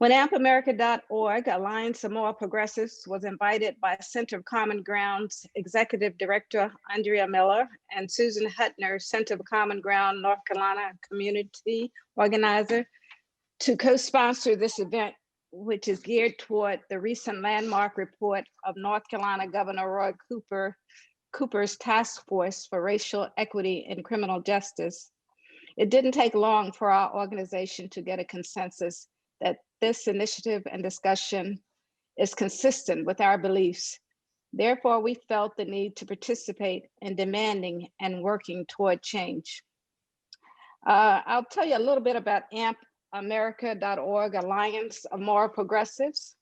When ampamerica.org, Alliance of More Progressives, was invited by Center of Common Ground's Executive Director, Andrea Miller, and Susan Hutner, Center of Common Ground, North Carolina Community Organizer, to co-sponsor this event, which is geared toward the recent landmark report of North Carolina Governor Roy Cooper's Task Force for Racial Equity in Criminal Justice. It didn't take long for our organization to get a consensus that this initiative and discussion is consistent with our beliefs. Therefore, we felt the need to participate in demanding and working toward change. I'll tell you a little bit about ampamerica.org, Alliance of More Progressives.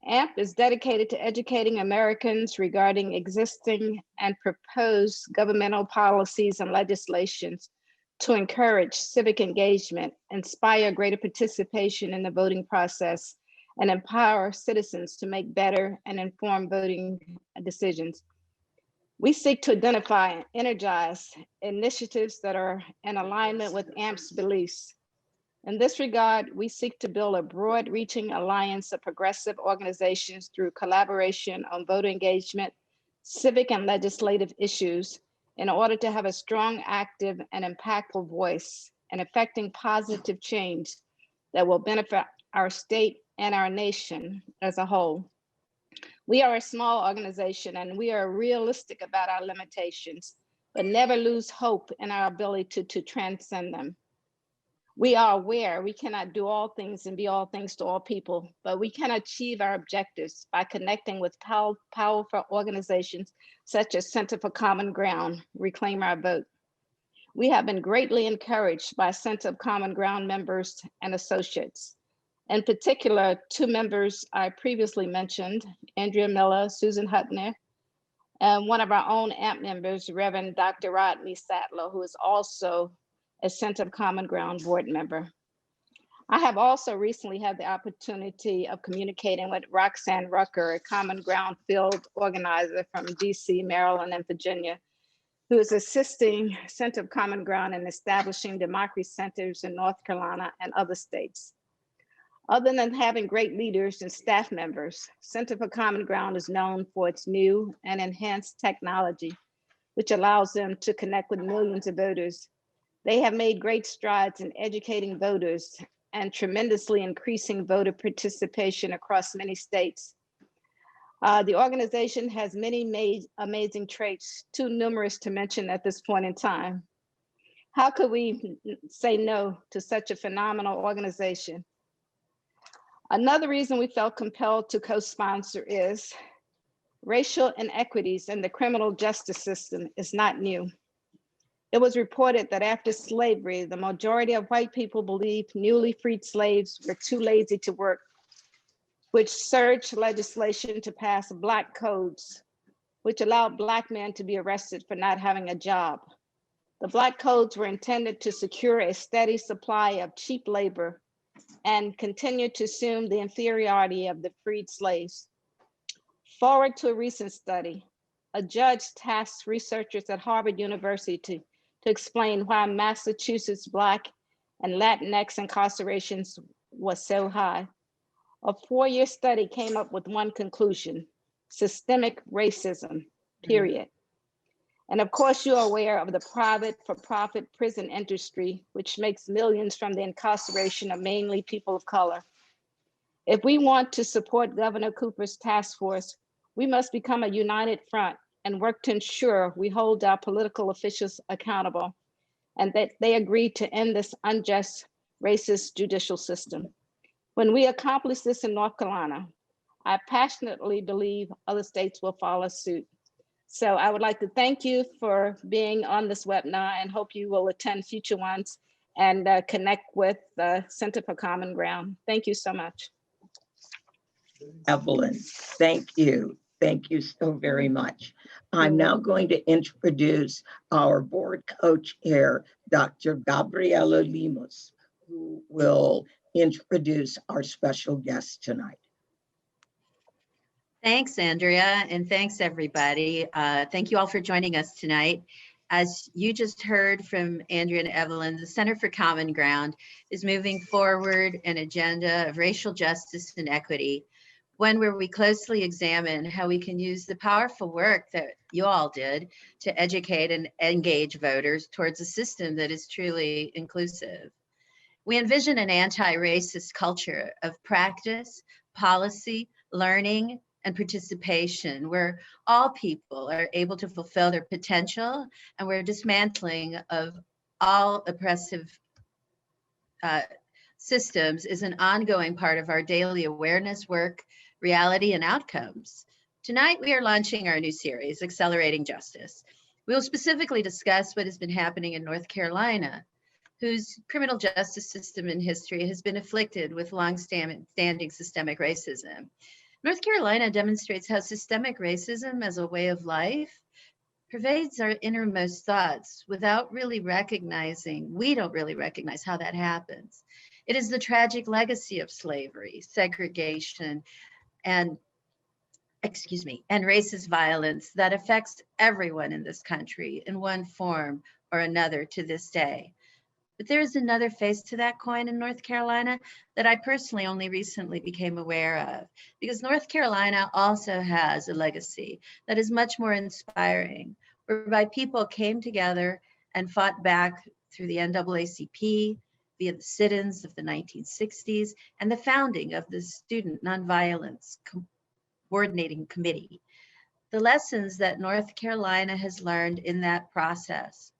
AMP is dedicated to educating Americans regarding existing and proposed governmental policies and legislations to encourage civic engagement, inspire greater participation in the voting process, and empower citizens to make better and informed voting decisions. We seek to identify and energize initiatives that are in alignment with AMP's beliefs. In this regard, we seek to build a broad-reaching alliance of progressive organizations through collaboration on voter engagement, civic and legislative issues, in order to have a strong, active, and impactful voice in effecting positive change that will benefit our state and our nation as a whole. We are a small organization and we are realistic about our limitations, but never lose hope in our ability to transcend them. We are aware we cannot do all things and be all things to all people, but we can achieve our objectives by connecting with powerful organizations such as Center for Common Ground, Reclaim Our Vote. We have been greatly encouraged by Center of Common Ground members and associates. In particular, two members I previously mentioned, Andrea Miller, Susan Hutner, and one of our own AMP members, Reverend Dr. Rodney Sattler, who is also a Center of Common Ground board member. I have also recently had the opportunity of communicating with Roxanne Rucker, a Common Ground field organizer from DC, Maryland, and Virginia, who is assisting Center of Common Ground in establishing democracy centers in North Carolina and other states. Other than having great leaders and staff members, Center for Common Ground is known for its new and enhanced technology, which allows them to connect with millions of voters. They have made great strides in educating voters and tremendously increasing voter participation across many states. The organization has many amazing traits, too numerous to mention at this point in time. How could we say no to such a phenomenal organization? Another reason we felt compelled to co-sponsor is racial inequities in the criminal justice system is not new. It was reported that after slavery, the majority of white people believed newly freed slaves were too lazy to work, which surged legislation to pass Black codes, which allowed Black men to be arrested for not having a job. The Black codes were intended to secure a steady supply of cheap labor and continue to assume the inferiority of the freed slaves. Forward to a recent study, a judge tasked researchers at Harvard University to explain why Massachusetts Black and Latinx incarcerations was so high. A 4-year study came up with one conclusion: systemic racism, period. And of course, you're aware of the private for-profit prison industry, which makes millions from the incarceration of mainly people of color. If we want to support Governor Cooper's task force, we must become a united front and work to ensure we hold our political officials accountable and that they agree to end this unjust, racist judicial system. When we accomplish this in North Carolina, I passionately believe other states will follow suit. So I would like to thank you for being on this webinar and hope you will attend future ones and connect with the Center for Common Ground. Thank you so much. Evelyn, thank you. Thank you so very much. I'm now going to introduce our board co-chair, Dr. Gabriela Lemus, who will introduce our special guest tonight. Thanks, Andrea, and thanks, everybody. Thank you all for joining us tonight. As you just heard from Andrea and Evelyn, the Center for Common Ground is moving forward an agenda of racial justice and equity, one where we closely examine how we can use the powerful work that you all did to educate and engage voters towards a system that is truly inclusive. We envision an anti-racist culture of practice, policy, learning, and participation, where all people are able to fulfill their potential and where dismantling of all oppressive systems is an ongoing part of our daily awareness, work, reality, and outcomes. Tonight, we are launching our new series, Accelerating Justice. We will specifically discuss what has been happening in North Carolina, whose criminal justice system in history has been afflicted with long-standing systemic racism. North Carolina demonstrates how systemic racism as a way of life pervades our innermost thoughts without really recognizing, we don't really recognize how that happens. It is the tragic legacy of slavery, segregation, and racist violence that affects everyone in this country in one form or another to this day. But there is another face to that coin in North Carolina that I personally only recently became aware of, because North Carolina also has a legacy that is much more inspiring, whereby people came together and fought back through the NAACP, via the sit-ins of the 1960s, and the founding of the Student Nonviolence Coordinating Committee. The lessons that North Carolina has learned in that process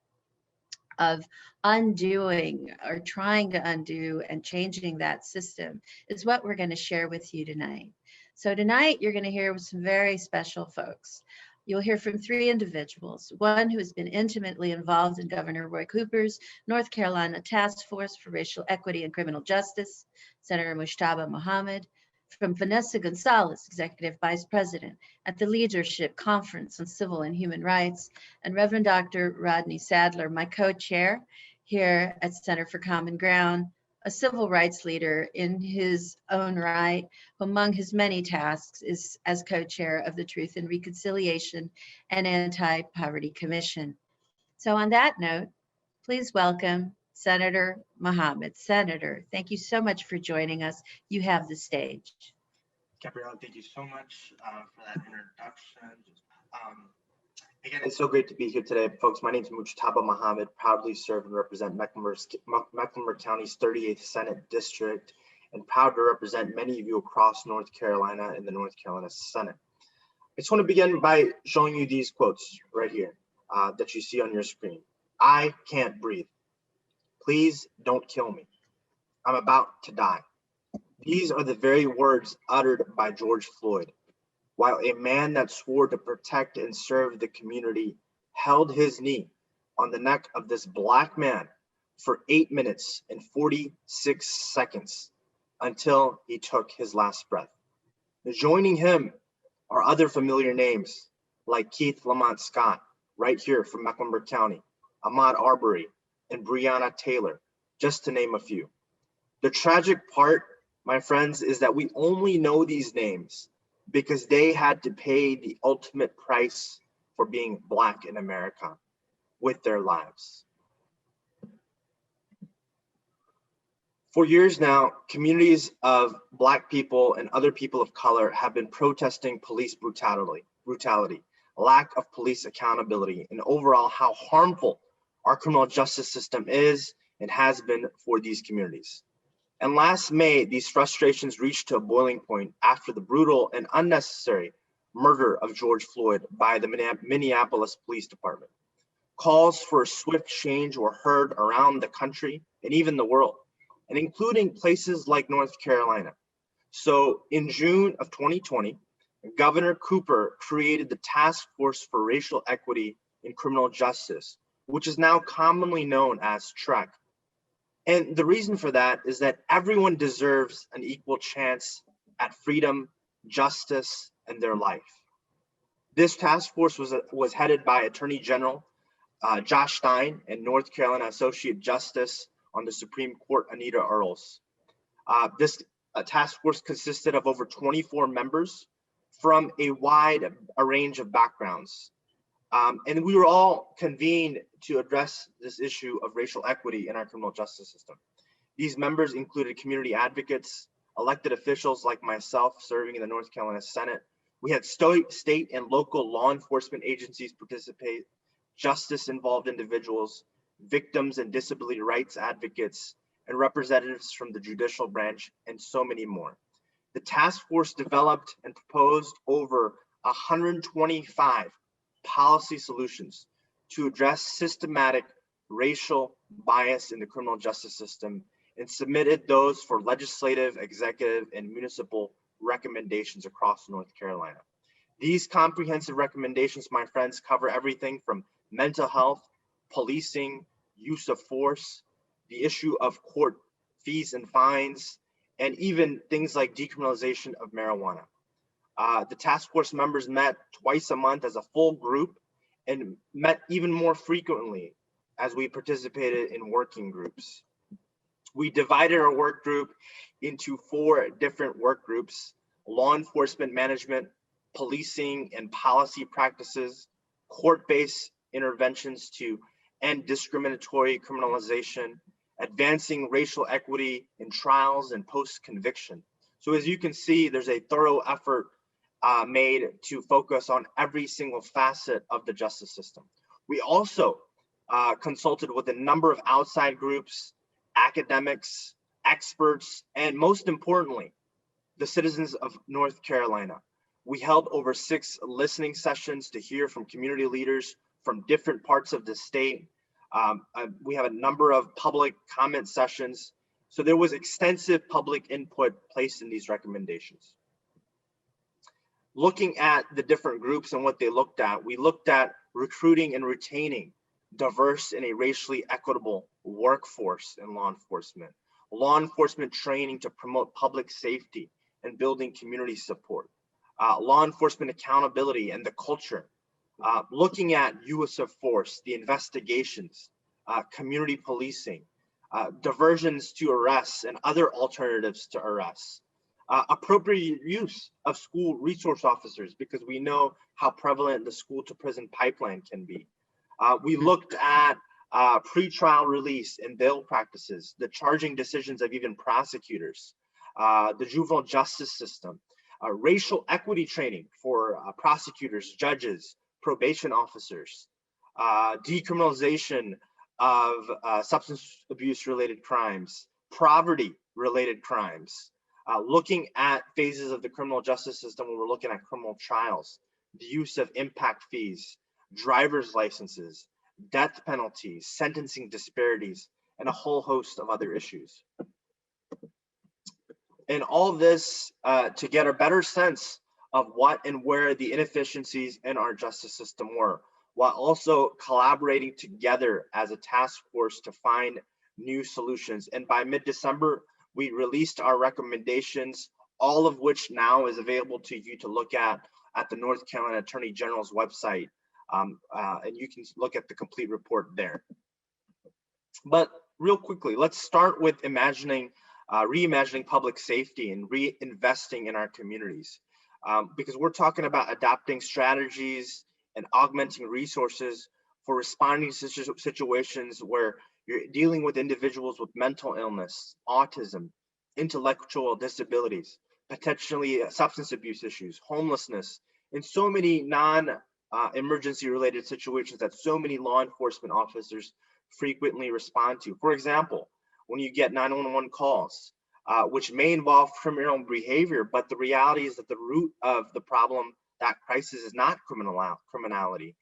of undoing or trying to undo and changing that system is what we're going to share with you tonight. So tonight you're going to hear with some very special folks. You'll hear from three individuals, one who has been intimately involved in Governor Roy Cooper's North Carolina Task Force for Racial Equity and Criminal Justice, Senator Mujtaba Muhammad, from Vanessa Gonzalez, Executive Vice President at the Leadership Conference on Civil and Human Rights, and Reverend Dr. Rodney Sadler, my co-chair here at Center for Common Ground, a civil rights leader in his own right, who among his many tasks is as co-chair of the Truth and Reconciliation and Anti-Poverty Commission. So on that note, please welcome Senator Muhammad. Senator, thank you so much for joining us. You have the stage. Gabrielle, thank you so much for that introduction. Again, it's so great to be here today, folks. My name is Mujtaba Muhammad, proudly serve and represent Mecklenburg County's 38th Senate District, and proud to represent many of you across North Carolina in the North Carolina Senate. I just want to begin by showing you these quotes right here that you see on your screen. I can't breathe. Please don't kill me. I'm about to die. These are the very words uttered by George Floyd, while a man that swore to protect and serve the community held his knee on the neck of this Black man for 8 minutes and 46 seconds until he took his last breath. Joining him are other familiar names like Keith Lamont Scott, right here from Mecklenburg County, Ahmaud Arbery, and Breonna Taylor, just to name a few. The tragic part, my friends, is that we only know these names because they had to pay the ultimate price for being Black in America with their lives. For years now, communities of Black people and other people of color have been protesting police brutality, lack of police accountability, and overall how harmful our criminal justice system is and has been for these communities. And last May, these frustrations reached a boiling point after the brutal and unnecessary murder of George Floyd by the Minneapolis Police Department. Calls for a swift change were heard around the country and even the world, and including places like North Carolina. So in June of 2020, Governor Cooper created the Task Force for Racial Equity in Criminal Justice, which is now commonly known as TREC. And the reason for that is that everyone deserves an equal chance at freedom, justice, and their life. This task force was headed by Attorney General Josh Stein and North Carolina Associate Justice on the Supreme Court, Anita Earls. This task force consisted of over 24 members from a wide range of backgrounds. And we were all convened to address this issue of racial equity in our criminal justice system. These members included community advocates, elected officials like myself serving in the North Carolina Senate. We had state and local law enforcement agencies participate, justice-involved individuals, victims and disability rights advocates, and representatives from the judicial branch, and so many more. The task force developed and proposed over 125 policy solutions to address systematic racial bias in the criminal justice system and submitted those for legislative, executive, and municipal recommendations across North Carolina. These comprehensive recommendations, my friends, cover everything from mental health, policing, use of force, the issue of court fees and fines, and even things like decriminalization of marijuana. The task force members met twice a month as a full group and met even more frequently as we participated in working groups. We divided our work group into 4 different work groups: law enforcement management, policing and policy practices, court-based interventions to end discriminatory criminalization, advancing racial equity in trials and post-conviction. So as you can see, there's a thorough effort made to focus on every single facet of the justice system. We also consulted with a number of outside groups, academics, experts, and most importantly, the citizens of North Carolina. We held over 6 listening sessions to hear from community leaders from different parts of the state. We have a number of public comment sessions. So there was extensive public input placed in these recommendations. Looking at the different groups and what they looked at, we looked at recruiting and retaining diverse and a racially equitable workforce in law enforcement training to promote public safety and building community support, law enforcement accountability and the culture, looking at use of force, the investigations, community policing, diversions to arrests and other alternatives to arrests, appropriate use of school resource officers, because we know how prevalent the school to prison pipeline can be. We looked at pretrial release and bail practices, the charging decisions of even prosecutors, the juvenile justice system, racial equity training for prosecutors, judges, probation officers, decriminalization of substance abuse related crimes, poverty related crimes, looking at phases of the criminal justice system when we're looking at criminal trials, the use of impact fees, driver's licenses, death penalties, sentencing disparities, and a whole host of other issues. And all this to get a better sense of what and where the inefficiencies in our justice system were, while also collaborating together as a task force to find new solutions. And by mid-December, we released our recommendations, all of which now is available to you to look at the North Carolina Attorney General's website. And you can look at the complete report there. But real quickly, let's start with reimagining public safety and reinvesting in our communities. Because we're talking about adapting strategies and augmenting resources for responding to situations where you're dealing with individuals with mental illness, autism, intellectual disabilities, potentially substance abuse issues, homelessness, and so many non-emergency related situations that so many law enforcement officers frequently respond to. For example, when you get 911 calls, which may involve criminal behavior, but the reality is that the root of the problem, that crisis, is not criminality.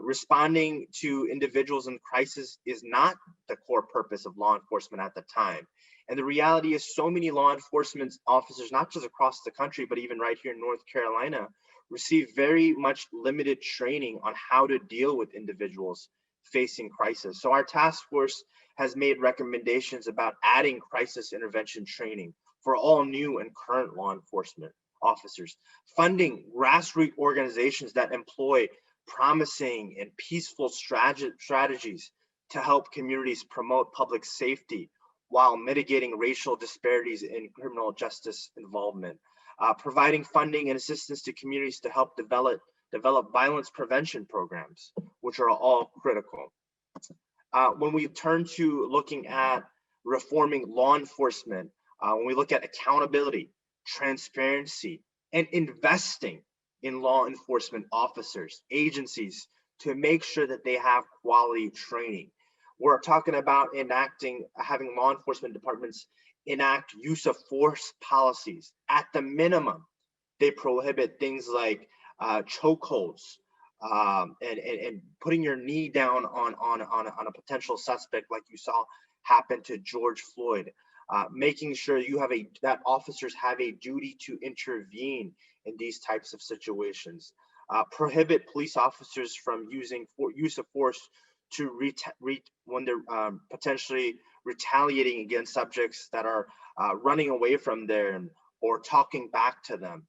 Responding to individuals in crisis is not the core purpose of law enforcement at the time. And the reality is so many law enforcement officers, not just across the country, but even right here in North Carolina, receive very much limited training on how to deal with individuals facing crisis. So our task force has made recommendations about adding crisis intervention training for all new and current law enforcement officers, funding grassroots organizations that employ promising and peaceful strategies to help communities promote public safety while mitigating racial disparities in criminal justice involvement, providing funding and assistance to communities to help develop develop violence prevention programs, which are all critical. When we turn to looking at reforming law enforcement, when we look at accountability, transparency, and investing in law enforcement officers, agencies, to make sure that they have quality training. We're talking about having law enforcement departments enact use of force policies. At the minimum, they prohibit things like chokeholds, and putting your knee down on a potential suspect, like you saw happen to George Floyd. Making sure that officers have a duty to intervene in these types of situations. Prohibit police officers from using use of force when they're potentially retaliating against subjects that are running away from them or talking back to them.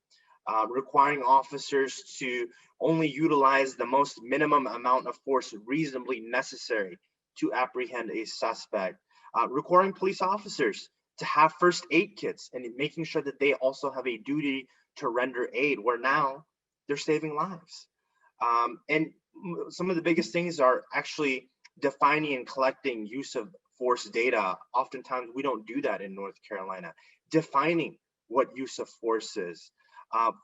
Requiring officers to only utilize the most minimum amount of force reasonably necessary to apprehend a suspect. Requiring police officers to have first aid kits and making sure that they also have a duty to render aid, where now they're saving lives. And some of the biggest things are actually defining and collecting use of force data. Oftentimes we don't do that in North Carolina. Defining what use of force is.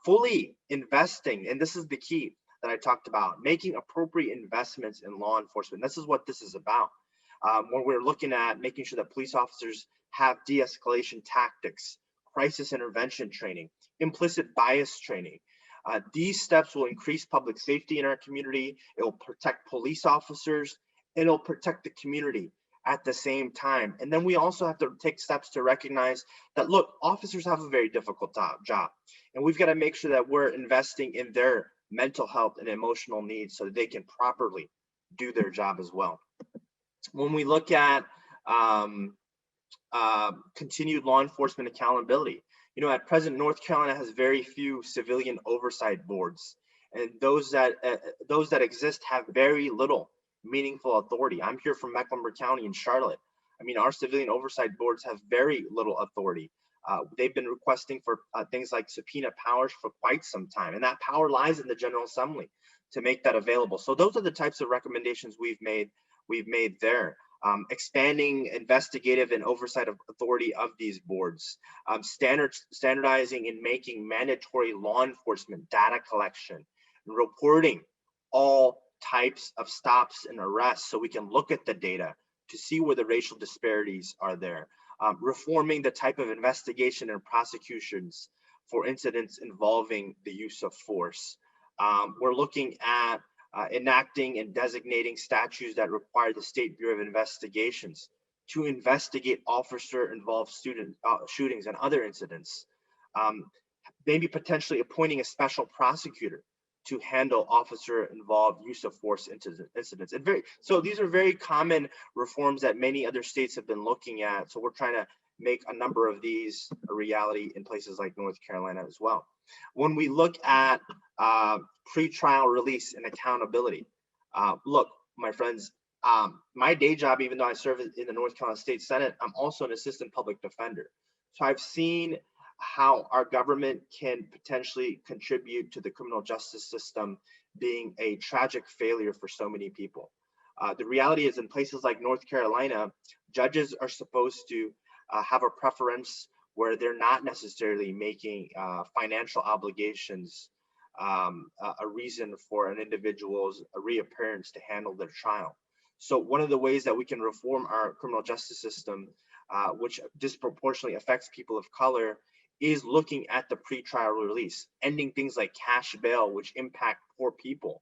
Fully investing, and this is the key that I talked about, making appropriate investments in law enforcement. This is what this is about. When we're looking at making sure that police officers have de-escalation tactics, crisis intervention training, implicit bias training. These steps will increase public safety in our community. It will protect police officers. It'll protect the community at the same time. And then we also have to take steps to recognize that, look, officers have a very difficult job. And we've got to make sure that we're investing in their mental health and emotional needs so that they can properly do their job as well. When we look at continued law enforcement accountability, at present, North Carolina has very few civilian oversight boards, and those that exist have very little meaningful authority. I'm here from Mecklenburg County in Charlotte. I mean, our civilian oversight boards have very little authority. They've been requesting for things like subpoena powers for quite some time, and that power lies in the General Assembly to make that available. So those are the types of recommendations we've made there. Expanding investigative and oversight of authority of these boards, standardizing and making mandatory law enforcement data collection, and reporting all types of stops and arrests so we can look at the data to see where the racial disparities are there. Reforming the type of investigation and prosecutions for incidents involving the use of force. We're looking at enacting and designating statutes that require the State Bureau of Investigations to investigate officer-involved shootings and other incidents. Maybe potentially appointing a special prosecutor to handle officer-involved use of force incidents. And so these are very common reforms that many other states have been looking at. So we're trying to make a number of these a reality in places like North Carolina as well. When we look at pretrial release and accountability, look, my friends, my day job, even though I serve in the North Carolina State Senate, I'm also an assistant public defender. So I've seen how our government can potentially contribute to the criminal justice system being a tragic failure for so many people. The reality is, in places like North Carolina, judges are supposed to have a preference where they're not necessarily making financial obligations a reason for an individual's reappearance to handle their trial. So one of the ways that we can reform our criminal justice system, which disproportionately affects people of color, is looking at the pretrial release, ending things like cash bail, which impact poor people,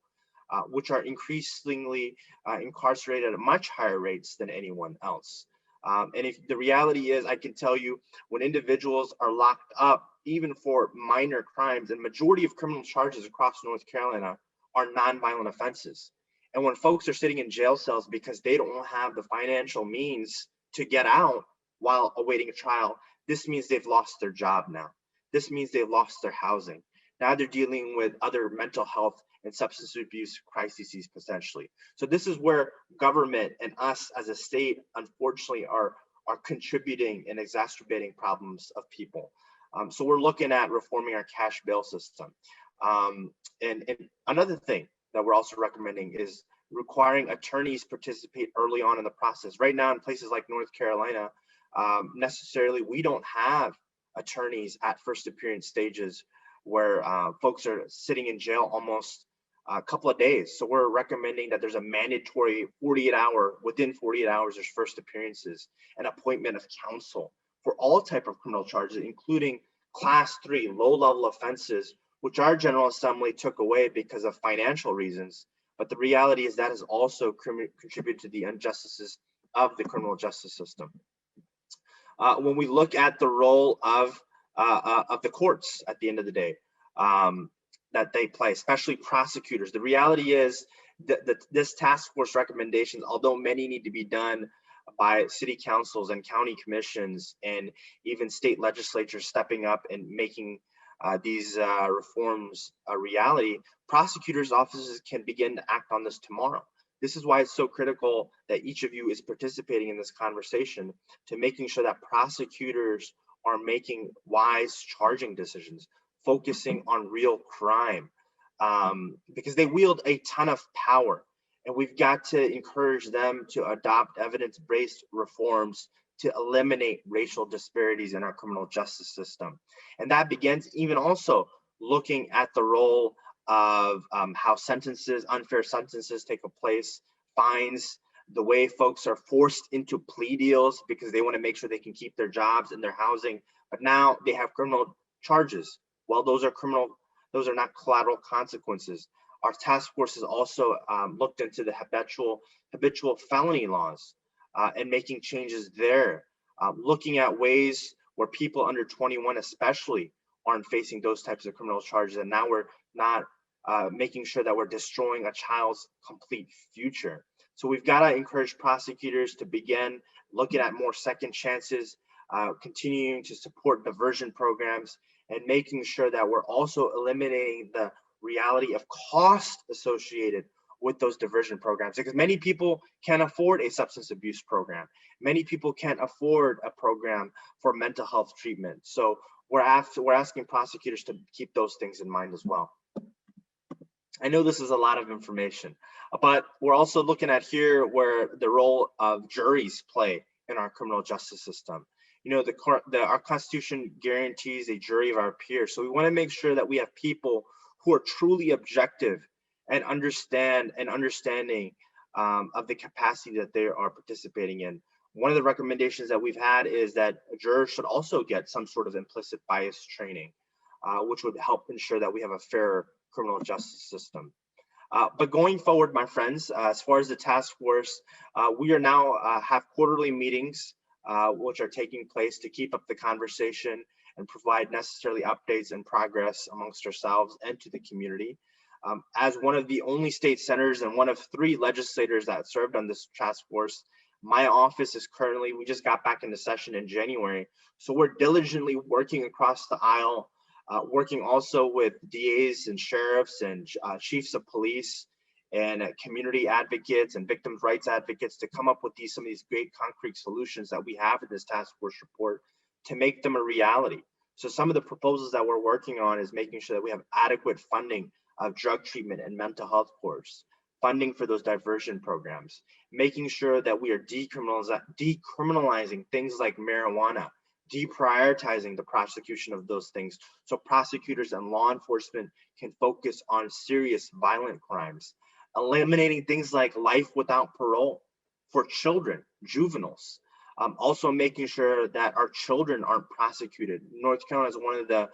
which are increasingly incarcerated at much higher rates than anyone else. And if the reality is, I can tell you, when individuals are locked up, even for minor crimes, and majority of criminal charges across North Carolina are nonviolent offenses. And when folks are sitting in jail cells because they don't have the financial means to get out while awaiting a trial, this means they've lost their job now. This means they've lost their housing. Now they're dealing with other mental health and substance abuse crises potentially. So this is where government and us as a state, unfortunately, are contributing and exacerbating problems of people. So we're looking at reforming our cash bail system. And another thing that we're also recommending is requiring attorneys participate early on in the process. Right now in places like North Carolina, necessarily we don't have attorneys at first appearance stages where folks are sitting in jail almost a couple of days. So we're recommending that there's a mandatory within 48 hours, there's first appearances and appointment of counsel for all type of criminal charges, including class 3 low-level offenses, which our General Assembly took away because of financial reasons. But the reality is that has also contributed to the injustices of the criminal justice system. When we look at the role of the courts at the end of the day, that they play, especially prosecutors, the reality is that this task force recommendations, although many need to be done by city councils and county commissions and even state legislatures stepping up and making these reforms a reality, prosecutors' offices can begin to act on this tomorrow. This is why it's so critical that each of you is participating in this conversation to making sure that prosecutors are making wise charging decisions, focusing on real crime, because they wield a ton of power. And we've got to encourage them to adopt evidence-based reforms to eliminate racial disparities in our criminal justice system. And that begins even also looking at the role of how unfair sentences take place, fines, the way folks are forced into plea deals because they want to make sure they can keep their jobs and their housing, but now they have criminal charges. Well, those are not collateral consequences. Our task force has also looked into the habitual felony laws and making changes there, looking at ways where people under 21 especially aren't facing those types of criminal charges. And now we're not making sure that we're destroying a child's complete future. So we've got to encourage prosecutors to begin looking at more second chances, continuing to support diversion programs, and making sure that we're also eliminating the reality of cost associated with those diversion programs, because many people can't afford a substance abuse program. Many people can't afford a program for mental health treatment. So we're asking prosecutors to keep those things in mind as well. I know this is a lot of information, but we're also looking at here where the role of juries play in our criminal justice system. You know, our Constitution guarantees a jury of our peers. So we want to make sure that we have people who are truly objective and understanding of the capacity that they are participating in. One of the recommendations that we've had is that jurors should also get some sort of implicit bias training, which would help ensure that we have a fair criminal justice system. But going forward, my friends, as far as the task force, we are now have quarterly meetings, which are taking place to keep up the conversation and provide necessarily updates and progress amongst ourselves and to the community. As one of the only state senators and one of 3 legislators that served on this task force, my office is currently, we just got back into session in January. So we're diligently working across the aisle, working also with DAs and sheriffs and chiefs of police and community advocates and victims' rights advocates to come up with some of these great concrete solutions that we have in this task force report to make them a reality. So some of the proposals that we're working on is making sure that we have adequate funding of drug treatment and mental health courts, funding for those diversion programs, making sure that we are decriminalizing things like marijuana, deprioritizing the prosecution of those things so prosecutors and law enforcement can focus on serious violent crimes, eliminating things like life without parole for children, juveniles, also making sure that our children aren't prosecuted. North Carolina is one of the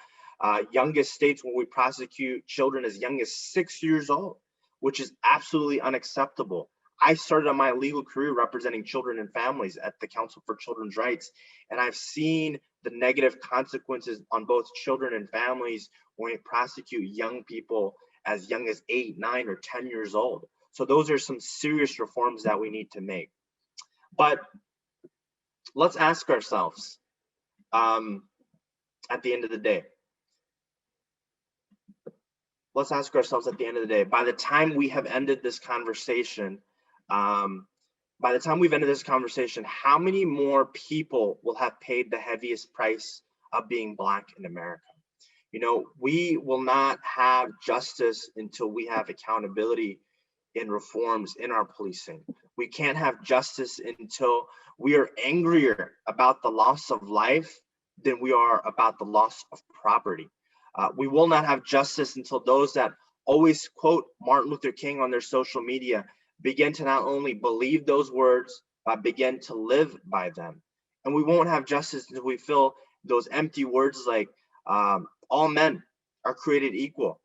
youngest states where we prosecute children as young as 6 years old, which is absolutely unacceptable. I started on my legal career representing children and families at the Council for Children's Rights, and I've seen the negative consequences on both children and families when we prosecute young people as young as 8, 9, or 10 years old. So those are some serious reforms that we need to make. But let's ask ourselves at the end of the day, by the time we have ended this conversation, how many more people will have paid the heaviest price of being Black in America? You know, we will not have justice until we have accountability in reforms in our policing. We can't have justice until we are angrier about the loss of life than we are about the loss of property. We will not have justice until those that always quote Martin Luther King on their social media begin to not only believe those words, but begin to live by them. And we won't have justice until we feel those empty words like all men are created equal,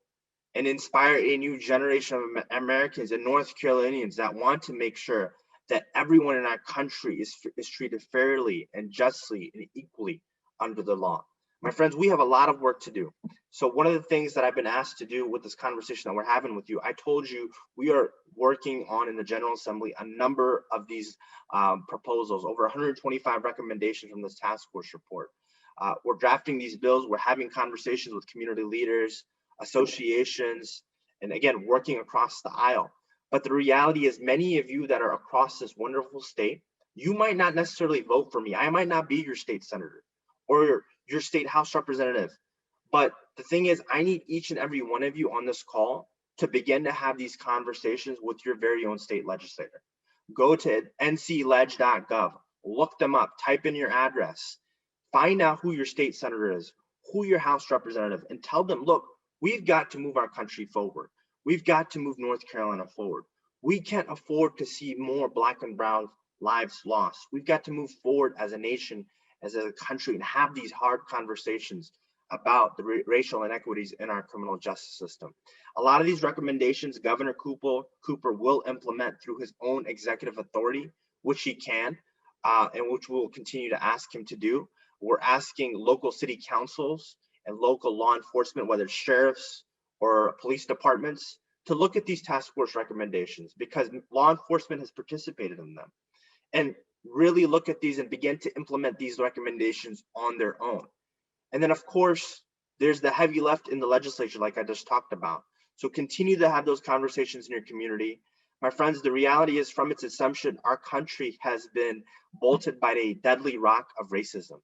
and inspire a new generation of Americans and North Carolinians that want to make sure that everyone in our country is treated fairly and justly and equally under the law. My friends, we have a lot of work to do. So one of the things that I've been asked to do with this conversation that we're having with you, I told you we are working on in the General Assembly a number of these proposals, over 125 recommendations from this task force report. We're drafting these bills, we're having conversations with community leaders, associations, and again, working across the aisle. But the reality is many of you that are across this wonderful state, you might not necessarily vote for me. I might not be your state senator or your state House representative. But the thing is, I need each and every one of you on this call to begin to have these conversations with your very own state legislator. Go to ncleg.gov, look them up, type in your address, find out who your state senator is, who your House representative, and tell them, look, we've got to move our country forward. We've got to move North Carolina forward. We can't afford to see more Black and brown lives lost. We've got to move forward as a nation, as a country, and have these hard conversations about the racial inequities in our criminal justice system. A lot of these recommendations Governor Cooper will implement through his own executive authority, which he can, and which we'll continue to ask him to do. We're asking local city councils and local law enforcement, whether it's sheriffs or police departments, to look at these task force recommendations, because law enforcement has participated in them, and really look at these and begin to implement these recommendations on their own. And then of course, there's the heavy left in the legislature, like I just talked about. So continue to have those conversations in your community. My friends, the reality is from its inception, our country has been bolted by a deadly rock of racism.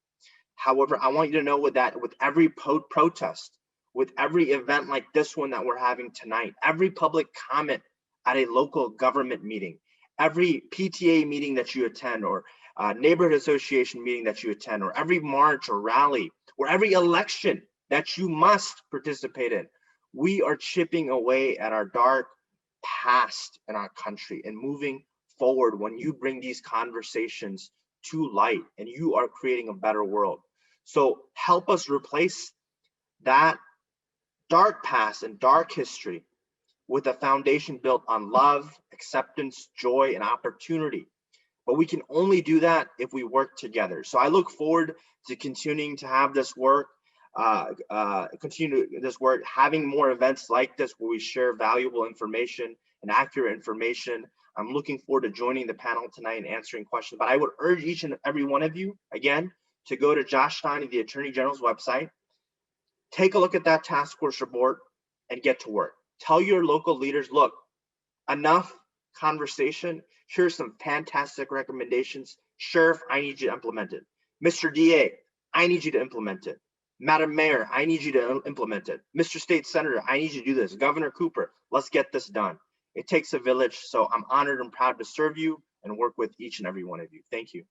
However, I want you to know with every protest, with every event like this one that we're having tonight, every public comment at a local government meeting, every PTA meeting that you attend, or neighborhood association meeting that you attend, or every march or rally, or every election that you must participate in, we are chipping away at our dark past in our country and moving forward when you bring these conversations to light, and you are creating a better world. So help us replace that dark past and dark history with a foundation built on love, acceptance, joy, and opportunity. But we can only do that if we work together. So I look forward to continuing to have this work, having more events like this where we share valuable information and accurate information. I'm looking forward to joining the panel tonight and answering questions. But I would urge each and every one of you, again, to go to Josh Stein, the Attorney General's website, take a look at that task force report, and get to work. Tell your local leaders, look, enough conversation. Here's some fantastic recommendations. Sheriff, I need you to implement it. Mr. DA, I need you to implement it. Madam Mayor, I need you to implement it. Mr. State Senator, I need you to do this. Governor Cooper, let's get this done. It takes a village, so I'm honored and proud to serve you and work with each and every one of you. Thank you.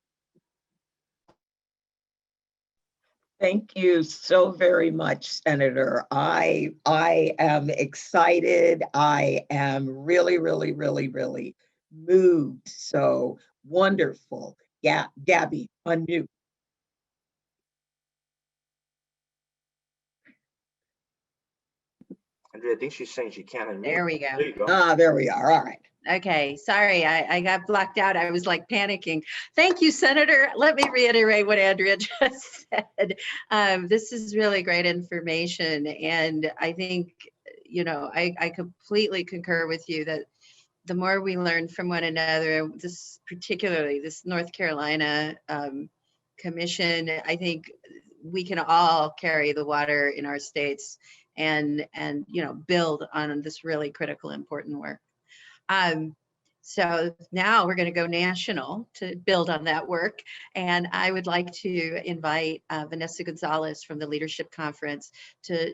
Thank you so very much, Senator. I am excited. I am really, really, really, really moved. So wonderful. Yeah, Gabby, unmute. Andrea, I think she's saying she can't unmute. There we go. There you go. There we are. All right. Okay, sorry, I got blocked out. I was like panicking. Thank you, Senator. Let me reiterate what Andrea just said. This is really great information. And I think, you know, I completely concur with you that the more we learn from one another, particularly this North Carolina commission, I think we can all carry the water in our states and you know, build on this really critical, important work. So now we're going to go national to build on that work. And I would like to invite Vanessa Gonzalez from the Leadership Conference to,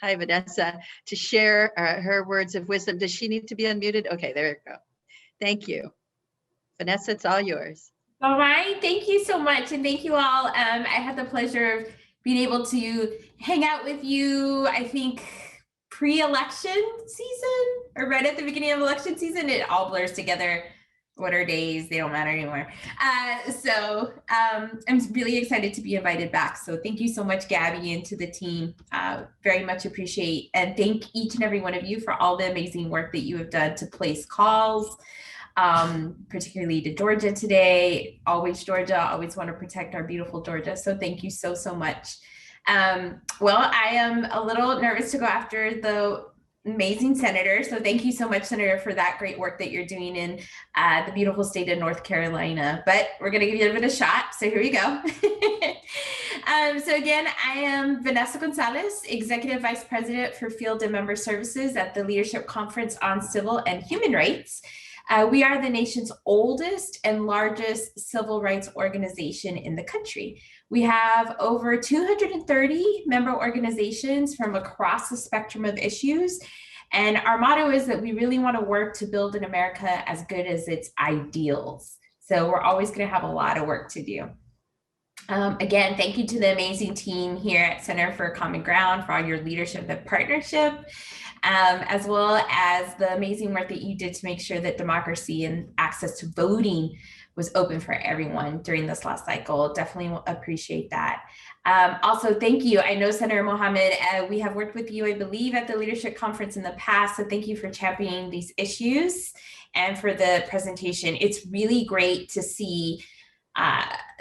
hi Vanessa, to share her words of wisdom. Does she need to be unmuted? Okay, there you go. Thank you. Vanessa, it's all yours. All right, thank you so much. And thank you all. I had the pleasure of being able to hang out with you, I think, pre-election season or right at the beginning of election season. It all blurs together. What are days? They don't matter anymore. So I'm really excited to be invited back. So thank you so much, Gabby, and to the team. Very much appreciate and thank each and every one of you for all the amazing work that you have done to place calls, particularly to Georgia today. Always Georgia, always want to protect our beautiful Georgia. So thank you so, so much. Well, I am a little nervous to go after the amazing senator. So thank you so much, Senator, for that great work that you're doing in the beautiful state of North Carolina. But we're going to give you a bit of a shot. So here we go. So again, I am Vanessa Gonzalez, Executive Vice President for Field and Member Services at the Leadership Conference on Civil and Human Rights. We are the nation's oldest and largest civil rights organization in the country. We have over 230 member organizations from across the spectrum of issues. And our motto is that we really want to work to build an America as good as its ideals. So we're always going to have a lot of work to do. Again, thank you to the amazing team here at Center for Common Ground for all your leadership and partnership, as well as the amazing work that you did to make sure that democracy and access to voting was open for everyone during this last cycle. Definitely appreciate that. Also, thank you. I know Senator Mohammed, we have worked with you, I believe, at the Leadership Conference in the past. So thank you for championing these issues and for the presentation. It's really great to see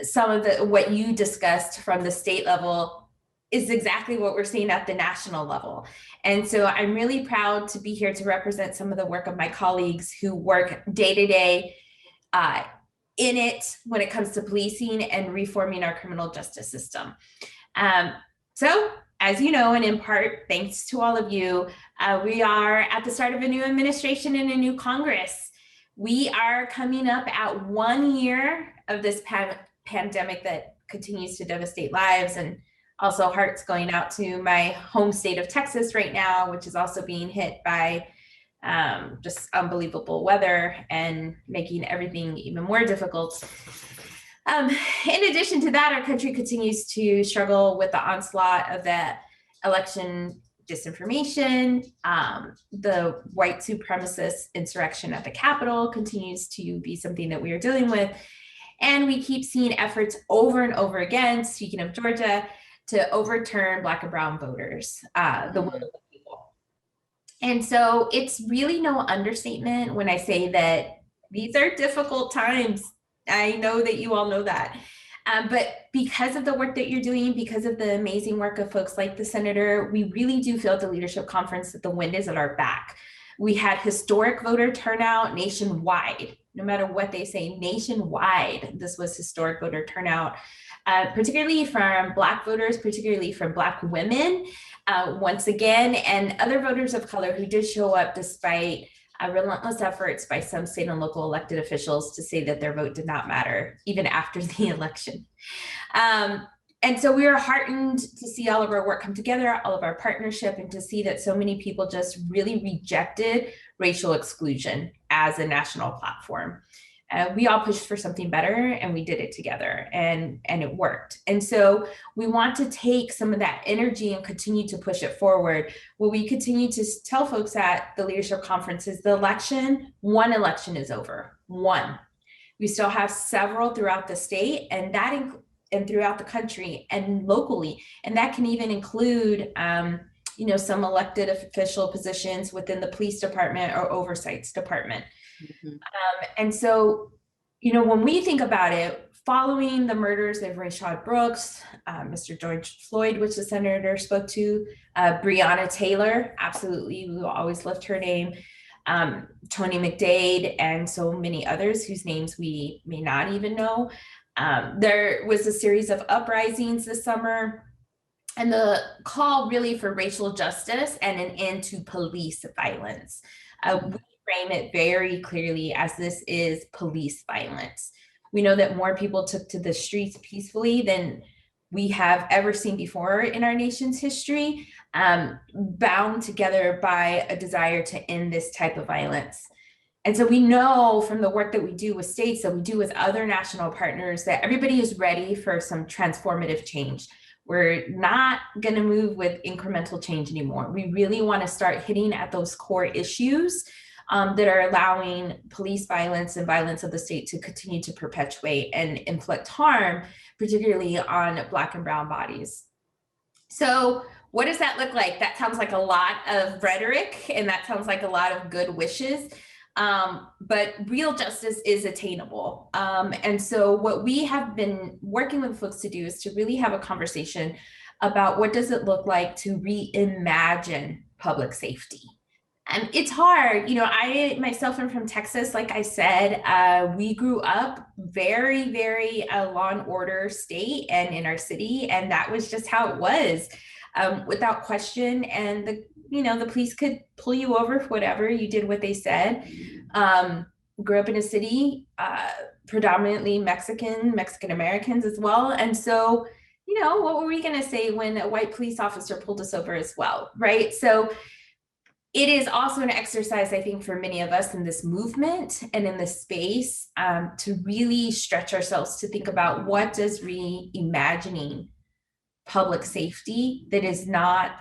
some of what you discussed from the state level is exactly what we're seeing at the national level. And so I'm really proud to be here to represent some of the work of my colleagues who work day to day in it when it comes to policing and reforming our criminal justice system. So as you know, and in part, thanks to all of you, we are at the start of a new administration and a new Congress. We are coming up at 1 year of this pandemic that continues to devastate lives, and also hearts going out to my home state of Texas right now, which is also being hit by just unbelievable weather and making everything even more difficult. In addition to that, our country continues to struggle with the onslaught of the election disinformation. The white supremacist insurrection at the Capitol continues to be something that we are dealing with. And we keep seeing efforts over and over again, speaking of Georgia, to overturn Black and brown voters, the will of the people. And so it's really no understatement when I say that these are difficult times. I know that you all know that. But because of the work that you're doing, because of the amazing work of folks like the Senator, we really do feel at the Leadership Conference that the wind is at our back. We had historic voter turnout nationwide, no matter what they say, nationwide. This was historic voter turnout, particularly from Black voters, particularly from Black women, once again, and other voters of color who did show up despite relentless efforts by some state and local elected officials to say that their vote did not matter, even after the election. And so we are heartened to see all of our work come together, all of our partnership, and to see that so many people just really rejected racial exclusion as a national platform. We all pushed for something better, and we did it together, and it worked. And so we want to take some of that energy and continue to push it forward. What we continue to tell folks at the Leadership Conference is one election is over, one. We still have several throughout the state, and throughout the country and locally, and that can even include some elected official positions within the police department or oversights department. Mm-hmm. And so, when we think about it, following the murders of Rayshard Brooks, Mr. George Floyd, which the Senator spoke to, Breonna Taylor, absolutely, we will always lift her name, Tony McDade, and so many others whose names we may not even know. There was a series of uprisings this summer, and the call really for racial justice and an end to police violence. We frame it very clearly as this is police violence. We know that more people took to the streets peacefully than we have ever seen before in our nation's history, bound together by a desire to end this type of violence. And so we know from the work that we do with states, that we do with other national partners, that everybody is ready for some transformative change. We're not going to move with incremental change anymore. We really want to start hitting at those core issues that are allowing police violence and violence of the state to continue to perpetuate and inflict harm, particularly on Black and brown bodies. So what does that look like? That sounds like a lot of rhetoric, and that sounds like a lot of good wishes. But real justice is attainable. And so what we have been working with folks to do is to really have a conversation about what does it look like to reimagine public safety. And it's hard, you know, I myself am from Texas, like I said, we grew up very, very law and order state and in our city, and that was just how it was, without question. And the police could pull you over for whatever, you did what they said. Grew up in a city, predominantly Mexican Americans as well. And so, what were we gonna say when a white police officer pulled us over as well, right? So it is also an exercise, I think, for many of us in this movement and in this space, to really stretch ourselves to think about what does reimagining public safety that is not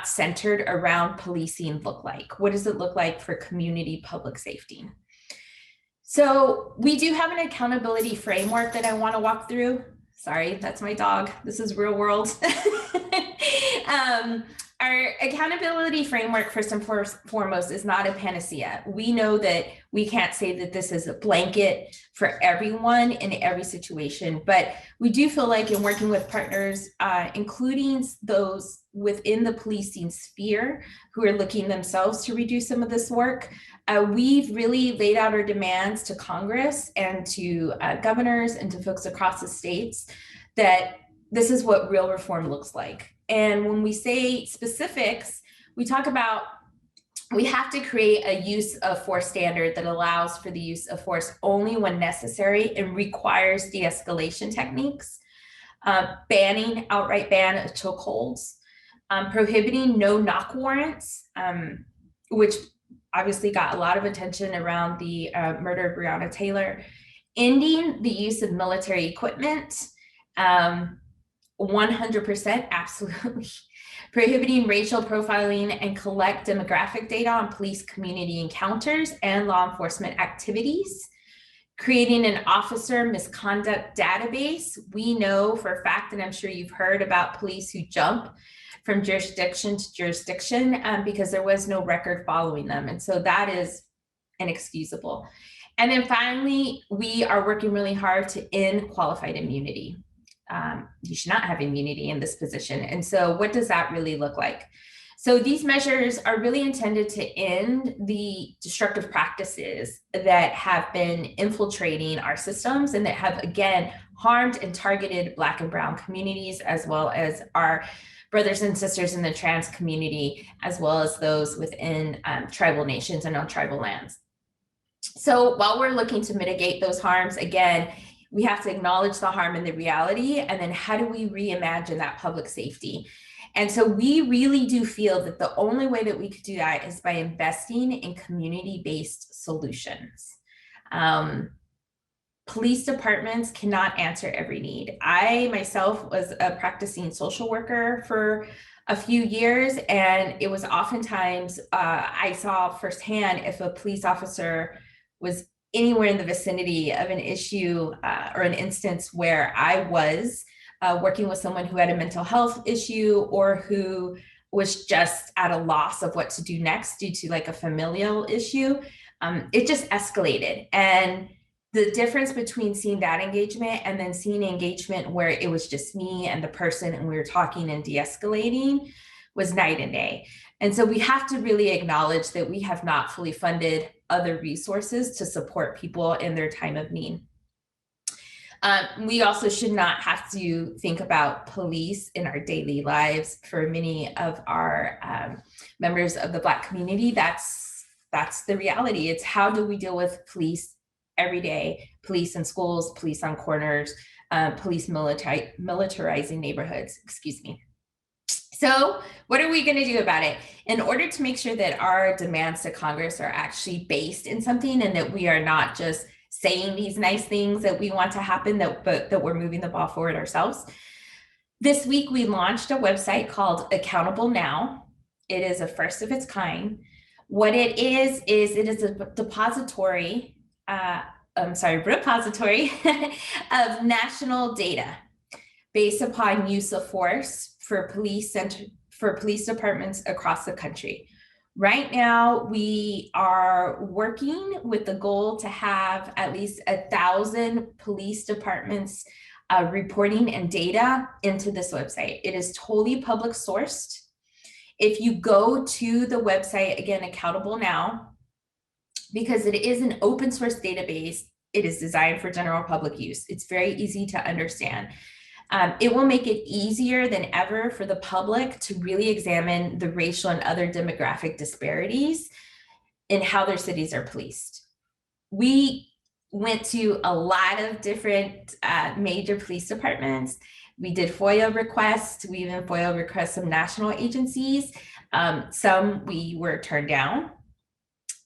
centered around policing look like? What does it look like for community public safety? So we do have an accountability framework that I want to walk through. Sorry, that's my dog. This is real world. Our accountability framework, first and foremost, is not a panacea. We know that we can't say that this is a blanket for everyone in every situation, but we do feel like in working with partners, including those within the policing sphere who are looking themselves to redo some of this work, we've really laid out our demands to Congress and to governors and to folks across the states that this is what real reform looks like. And when we say specifics, we talk about we have to create a use of force standard that allows for the use of force only when necessary and requires de-escalation techniques, outright ban of chokeholds, prohibiting no-knock warrants, which obviously got a lot of attention around the murder of Breonna Taylor, ending the use of military equipment, 100%, absolutely. Prohibiting racial profiling and collect demographic data on police community encounters and law enforcement activities. Creating an officer misconduct database. We know for a fact, and I'm sure you've heard about police who jump from jurisdiction to jurisdiction because there was no record following them. And so that is inexcusable. And then finally, we are working really hard to end qualified immunity. You should not have immunity in this position. And so what does that really look like? So these measures are really intended to end the destructive practices that have been infiltrating our systems and that have, again, harmed and targeted Black and brown communities, as well as our brothers and sisters in the trans community, as well as those within tribal nations and on tribal lands. So while we're looking to mitigate those harms, again, we have to acknowledge the harm and the reality, and then how do we reimagine that public safety? And so we really do feel that the only way that we could do that is by investing in community-based solutions. Police departments cannot answer every need. I myself was a practicing social worker for a few years, and it was oftentimes, I saw firsthand if a police officer was anywhere in the vicinity of an issue or an instance where I was working with someone who had a mental health issue or who was just at a loss of what to do next due to like a familial issue, it just escalated. And the difference between seeing that engagement and then seeing engagement where it was just me and the person and we were talking and de-escalating was night and day. And so we have to really acknowledge that we have not fully funded other resources to support people in their time of need. We also should not have to think about police in our daily lives. For many of our members of the Black community, that's the reality. It's how do we deal with police every day, police in schools, police on corners, police militarizing neighborhoods, excuse me. So what are we going to do about it? In order to make sure that our demands to Congress are actually based in something and that we are not just saying these nice things that we want to happen, but that we're moving the ball forward ourselves. This week, we launched a website called Accountable Now. It is a first of its kind. What it is it is a repository of national data based upon use of force for police departments across the country. Right now, we are working with the goal to have at least 1,000 police departments reporting and data into this website. It is totally public sourced. If you go to the website, again, Accountable Now, because it is an open source database, it is designed for general public use. It's very easy to understand. It will make it easier than ever for the public to really examine the racial and other demographic disparities in how their cities are policed. We went to a lot of different major police departments. We did FOIA requests. We even FOIA requests some national agencies. Some we were turned down.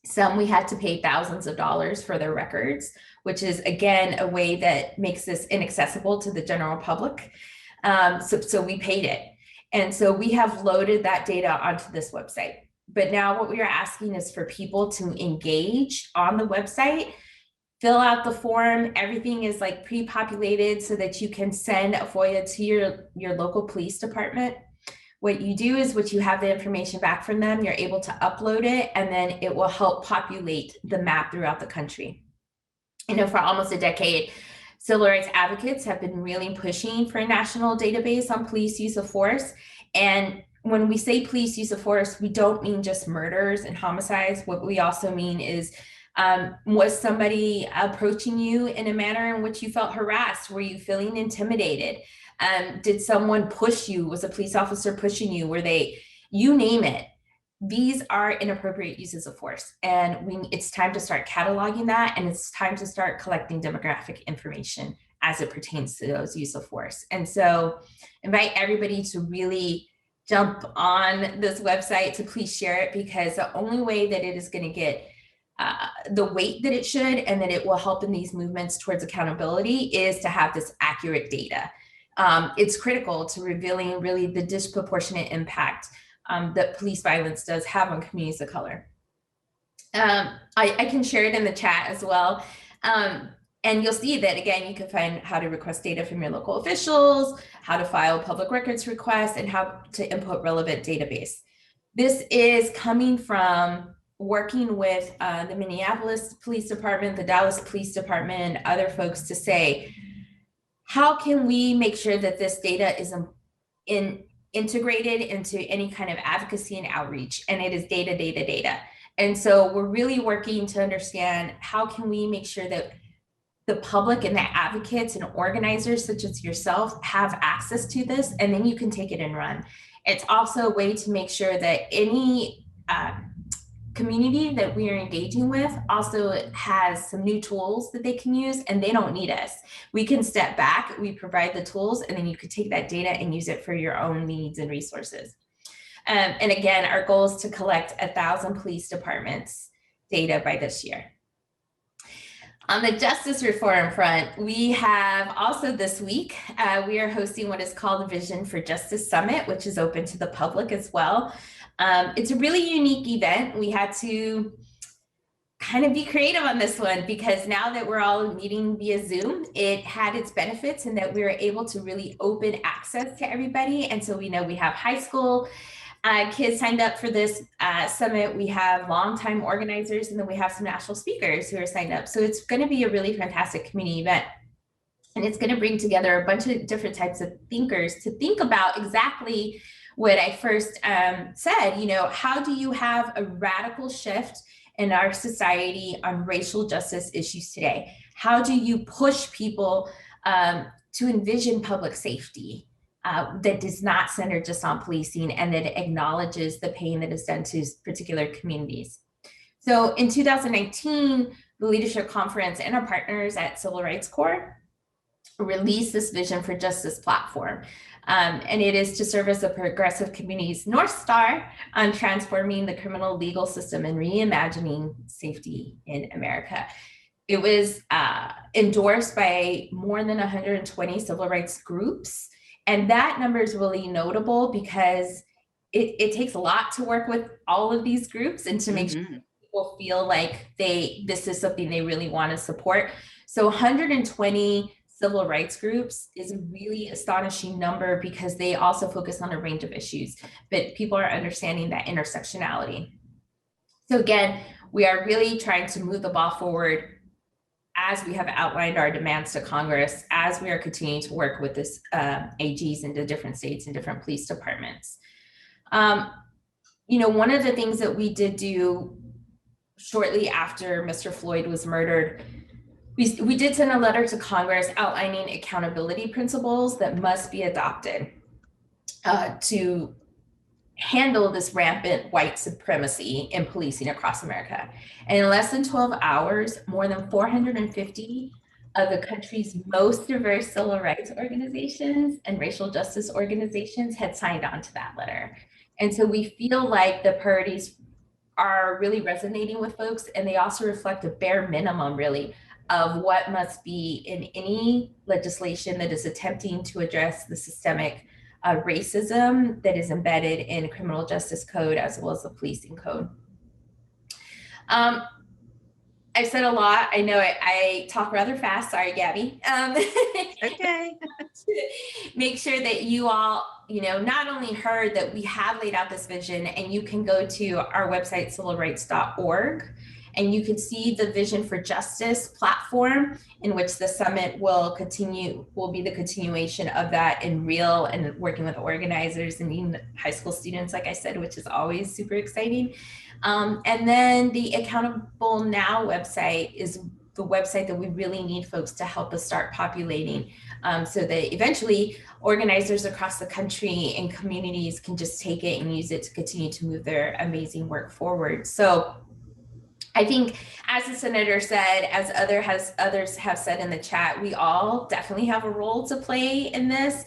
Some we had to pay thousands of dollars for their records, which is, again, a way that makes this inaccessible to the general public. So we paid it. And so we have loaded that data onto this website. But now what we are asking is for people to engage on the website, fill out the form. Everything is like pre-populated so that you can send a FOIA to your local police department. What you do is once you have the information back from them, you're able to upload it, and then it will help populate the map throughout the country. You know, for almost a decade, civil rights advocates have been really pushing for a national database on police use of force. And when we say police use of force, we don't mean just murders and homicides. What we also mean is, was somebody approaching you in a manner in which you felt harassed? Were you feeling intimidated? Did someone push you? Was a police officer pushing you? Were they, you name it? These are inappropriate uses of force. And it's time to start cataloging that. And it's time to start collecting demographic information as it pertains to those use of force. And so invite everybody to really jump on this website, to please share it, because the only way that it is going to get the weight that it should, and that it will help in these movements towards accountability, is to have this accurate data. It's critical to revealing really the disproportionate impact that police violence does have on communities of color. I can share it in the chat as well. And you'll see that, again, you can find how to request data from your local officials, how to file public records requests, and how to input relevant database. This is coming from working with the Minneapolis Police Department, the Dallas Police Department, and other folks to say, how can we make sure that this data is integrated into any kind of advocacy and outreach? And it is data. And so we're really working to understand, how can we make sure that the public and the advocates and organizers such as yourself have access to this, and then you can take it and run. It's also a way to make sure that any community that we are engaging with also has some new tools that they can use, and they don't need us. We can step back, we provide the tools, and then you could take that data and use it for your own needs and resources. And again, our goal is to collect 1,000 police departments data by this year. On the justice reform front, we have also this week, we are hosting what is called the Vision for Justice Summit, which is open to the public as well. It's a really unique event. We had to kind of be creative on this one, because now that we're all meeting via Zoom, it had its benefits in that we were able to really open access to everybody. And so we know we have high school kids signed up for this summit. We have longtime organizers, and then we have some national speakers who are signed up. So it's going to be a really fantastic community event. And it's going to bring together a bunch of different types of thinkers to think about exactly what I first said. You know, how do you have a radical shift in our society on racial justice issues today? How do you push people to envision public safety that does not center just on policing and that acknowledges the pain that is done to particular communities. So in 2019, the Leadership Conference and our partners at Civil Rights Corps released this Vision for Justice platform. And it is to serve as the progressive community's North Star on transforming the criminal legal system and reimagining safety in America. It was endorsed by more than 120 civil rights groups. And that number is really notable because it takes a lot to work with all of these groups and to make sure people feel like this is something they really want to support. So 120 civil rights groups is a really astonishing number because they also focus on a range of issues, but people are understanding that intersectionality. So again, we are really trying to move the ball forward as we have outlined our demands to Congress, as we are continuing to work with this AGs in the different states and different police departments. You know, one of the things that we did do shortly after Mr. Floyd was murdered, we did send a letter to Congress outlining accountability principles that must be adopted to handle this rampant white supremacy in policing across America. And in less than 12 hours, more than 450 of the country's most diverse civil rights organizations and racial justice organizations had signed on to that letter. And so we feel like the priorities are really resonating with folks, and they also reflect a bare minimum, really, of what must be in any legislation that is attempting to address the systemic racism that is embedded in criminal justice code as well as the policing code. I've said a lot. I know I talk rather fast. Sorry, Gabby. Okay. Make sure that you all, you know, not only heard that we have laid out this vision, and you can go to our website, civilrights.org, and you can see the Vision for Justice platform in which the summit will be the continuation of that in real and working with organizers and even high school students, like I said, which is always super exciting. And then the Accountable Now website is the website that we really need folks to help us start populating so that eventually organizers across the country and communities can just take it and use it to continue to move their amazing work forward. So I think, as the senator said, as others have said in the chat, we all definitely have a role to play in this.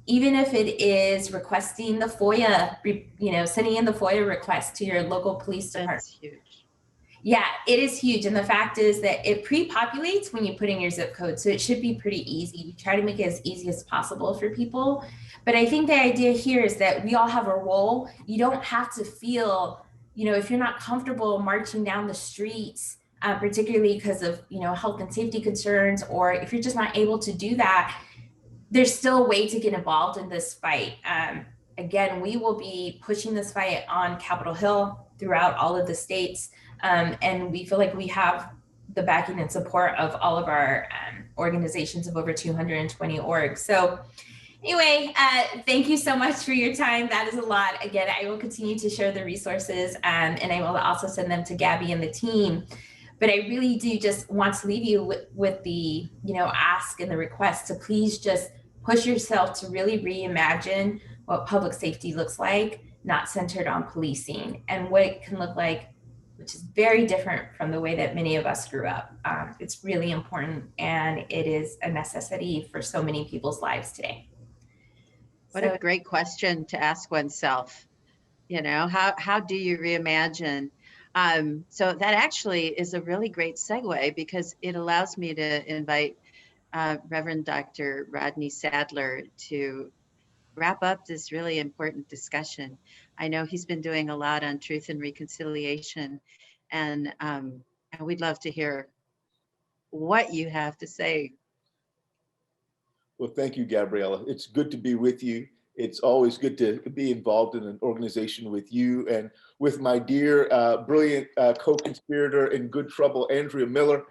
Even if it is requesting the FOIA, you know, sending in the FOIA request to your local police department. That's huge. Yeah, it is huge. And the fact is that it pre-populates when you put in your zip code. So it should be pretty easy. We try to make it as easy as possible for people. But I think the idea here is that we all have a role. You don't have to feel, you know, if you're not comfortable marching down the streets, particularly because of, you know, health and safety concerns, or if you're just not able to do that, there's still a way to get involved in this fight. Again, we will be pushing this fight on Capitol Hill throughout all of the states. And we feel like we have the backing and support of all of our organizations of over 220 orgs. So anyway, thank you so much for your time. That is a lot. Again, I will continue to share the resources and I will also send them to Gabby and the team. But I really do just want to leave you with the, you know, ask and the request to please just push yourself to really reimagine what public safety looks like, not centered on policing, and what it can look like, which is very different from the way that many of us grew up. It's really important, and it is a necessity for so many people's lives today. What a great question to ask oneself. You know, how do you reimagine? So that actually is a really great segue, because it allows me to invite Reverend Dr. Rodney Sadler to wrap up this really important discussion. I know he's been doing a lot on truth and reconciliation, and we'd love to hear what you have to say. Well, thank you, Gabriella. It's good to be with you. It's always good to be involved in an organization with you and with my dear, brilliant co-conspirator in good trouble, Andrea Miller.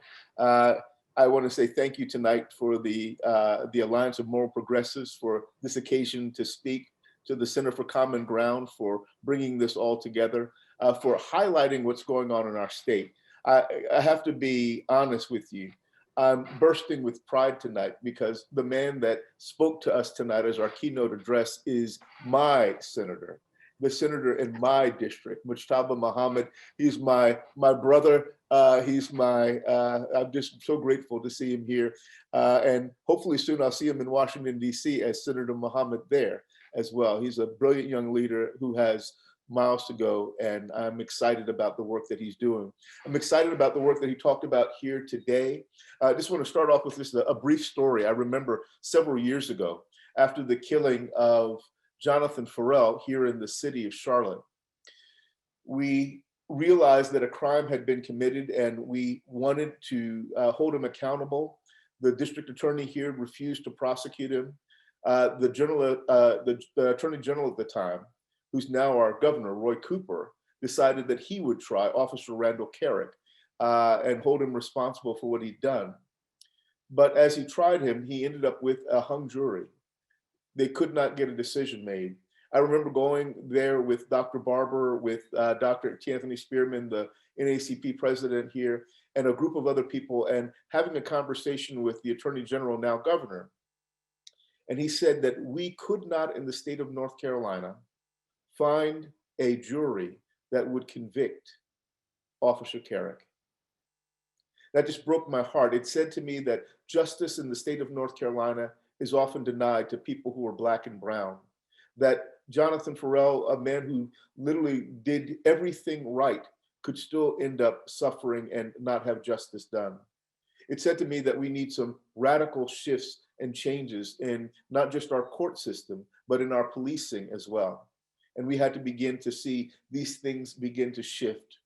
I want to say thank you tonight for the Alliance of Moral Progressives for this occasion to speak, to the Center for Common Ground for bringing this all together, for highlighting what's going on in our state. I have to be honest with you. I'm bursting with pride tonight because the man that spoke to us tonight as our keynote address is my senator, the senator in my district, Mujtaba Muhammad. He's my brother. I'm just so grateful to see him here. And hopefully soon I'll see him in Washington, D.C. as Senator Muhammad there as well. He's a brilliant young leader who has miles to go, and I'm excited about the work that he's doing. I'm excited about the work that he talked about here today. I just want to start off with just a brief story. I remember several years ago, after the killing of Jonathan Ferrell here in the city of Charlotte, we realized that a crime had been committed and we wanted to hold him accountable. The district attorney here refused to prosecute him. The attorney general at the time, who's now our governor, Roy Cooper, decided that he would try Officer Randall Carrick and hold him responsible for what he'd done. But as he tried him, he ended up with a hung jury. They could not get a decision made. I remember going there with Dr. Barber, with Dr. T. Anthony Spearman, the NAACP president here, and a group of other people, and having a conversation with the attorney general, now governor. And he said that we could not, in the state of North Carolina, find a jury that would convict Officer Carrick. That just broke my heart. It said to me that justice in the state of North Carolina is often denied to people who are Black and brown. That Jonathan Ferrell, a man who literally did everything right, could still end up suffering and not have justice done. It said to me that we need some radical shifts and changes in not just our court system, but in our policing as well. And we had to begin to see these things begin to shift.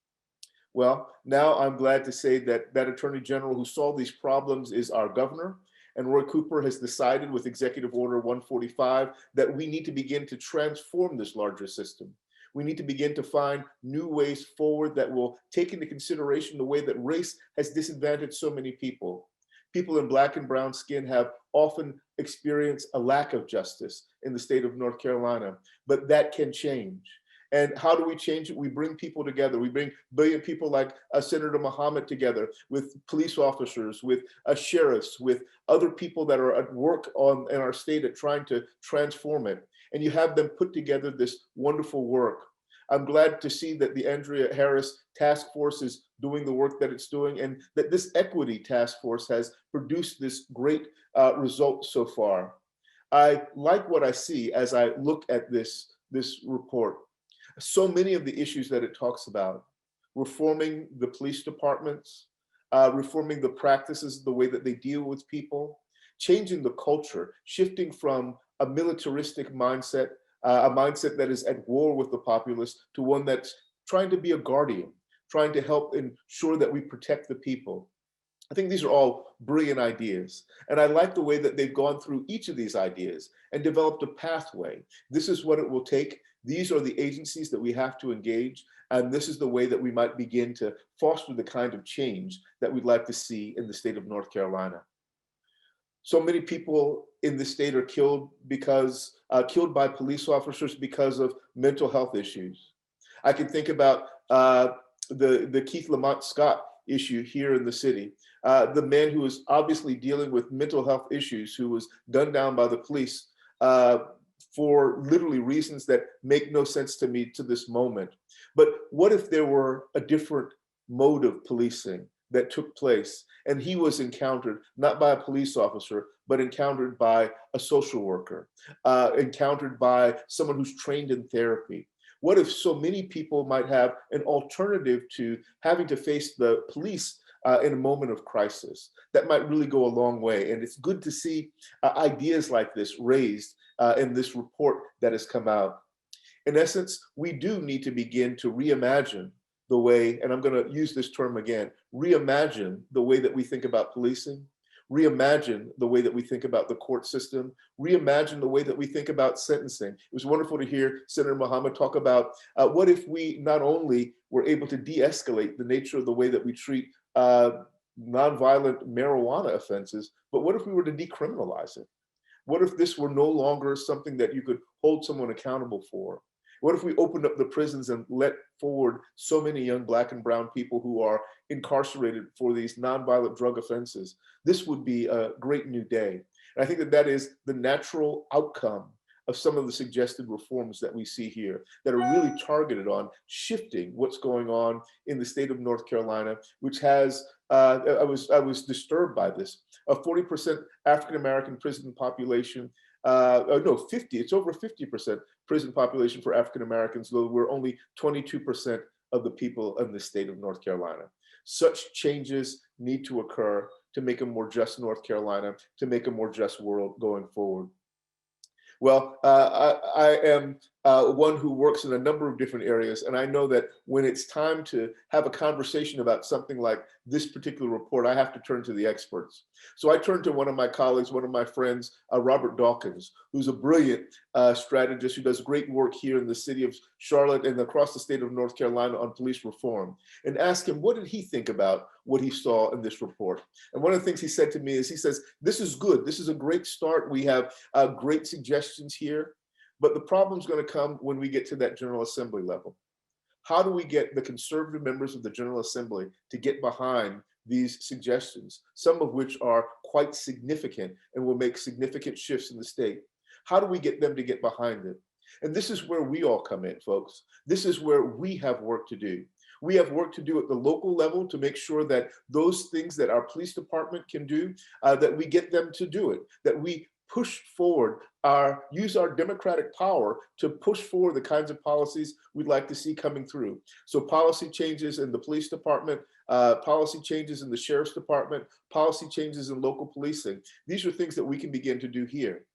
Well, now I'm glad to say that that attorney general who saw these problems is our governor. And Roy Cooper has decided with Executive Order 145 that we need to begin to transform this larger system. We need to begin to find new ways forward that will take into consideration the way that race has disadvantaged so many people. People in Black and brown skin have often experienced a lack of justice in the state of North Carolina, but that can change. And how do we change it? We bring people together. We bring brilliant people like Senator Muhammad together with police officers, with sheriffs, with other people that are at work in our state at trying to transform it. And you have them put together this wonderful work. I'm glad to see that the Andrea Harris Task Force is doing the work that it's doing, and that this Equity Task Force has produced this great result so far. I like what I see as I look at this report. So many of the issues that it talks about: reforming the police departments, reforming the practices, the way that they deal with people, changing the culture, shifting from a militaristic mindset, a mindset that is at war with the populace, to one that's trying to be a guardian, trying to help ensure that we protect the people. I think these are all brilliant ideas. And I like the way that they've gone through each of these ideas and developed a pathway. This is what it will take. These are the agencies that we have to engage. And this is the way that we might begin to foster the kind of change that we'd like to see in the state of North Carolina. So many people in the state are killed by police officers because of mental health issues. I can think about the Keith Lamont Scott issue here in the city. The man who was obviously dealing with mental health issues, who was gunned down by the police for literally reasons that make no sense to me to this moment. But what if there were a different mode of policing that took place, and he was encountered not by a police officer, but encountered by a social worker, encountered by someone who's trained in therapy? What if so many people might have an alternative to having to face the police in a moment of crisis? That might really go a long way. And it's good to see ideas like this raised in this report that has come out. In essence, we do need to begin to reimagine the way, and I'm going to use this term again, reimagine the way that we think about policing, reimagine the way that we think about the court system, reimagine the way that we think about sentencing. It was wonderful to hear Senator Muhammad talk about what if we not only were able to de-escalate the nature of the way that we treat nonviolent marijuana offenses, but what if we were to decriminalize it? What if this were no longer something that you could hold someone accountable for? What if we opened up the prisons and let forward so many young Black and brown people who are incarcerated for these nonviolent drug offenses? This would be a great new day. And I think that that is the natural outcome of some of the suggested reforms that we see here that are really targeted on shifting what's going on in the state of North Carolina, which has, I was disturbed by this, a 40% African-American prison population, no, 50, it's over 50% prison population for African-Americans, though we're only 22% of the people in the state of North Carolina. Such changes need to occur to make a more just North Carolina, to make a more just world going forward. Well, I am one who works in a number of different areas, and I know that when it's time to have a conversation about something like this particular report, I have to turn to the experts. So I turned to one of my colleagues, one of my friends, Robert Dawkins, who's a brilliant strategist who does great work here in the city of Charlotte and across the state of North Carolina on police reform, and asked him, what did he think about what he saw in this report? And one of the things he said to me is, he says, this is good. This is a great start. We have great suggestions here, but the problem's going to come when we get to that General Assembly level. How do we get the conservative members of the General Assembly to get behind these suggestions, some of which are quite significant and will make significant shifts in the state? How do we get them to get behind it? And this is where we all come in, folks. This is where we have work to do. We have work to do at the local level to make sure that those things that our police department can do, that we get them to do it, that we push forward, use our democratic power to push forward the kinds of policies we'd like to see coming through. So policy changes in the police department, policy changes in the sheriff's department, policy changes in local policing. These are things that we can begin to do here.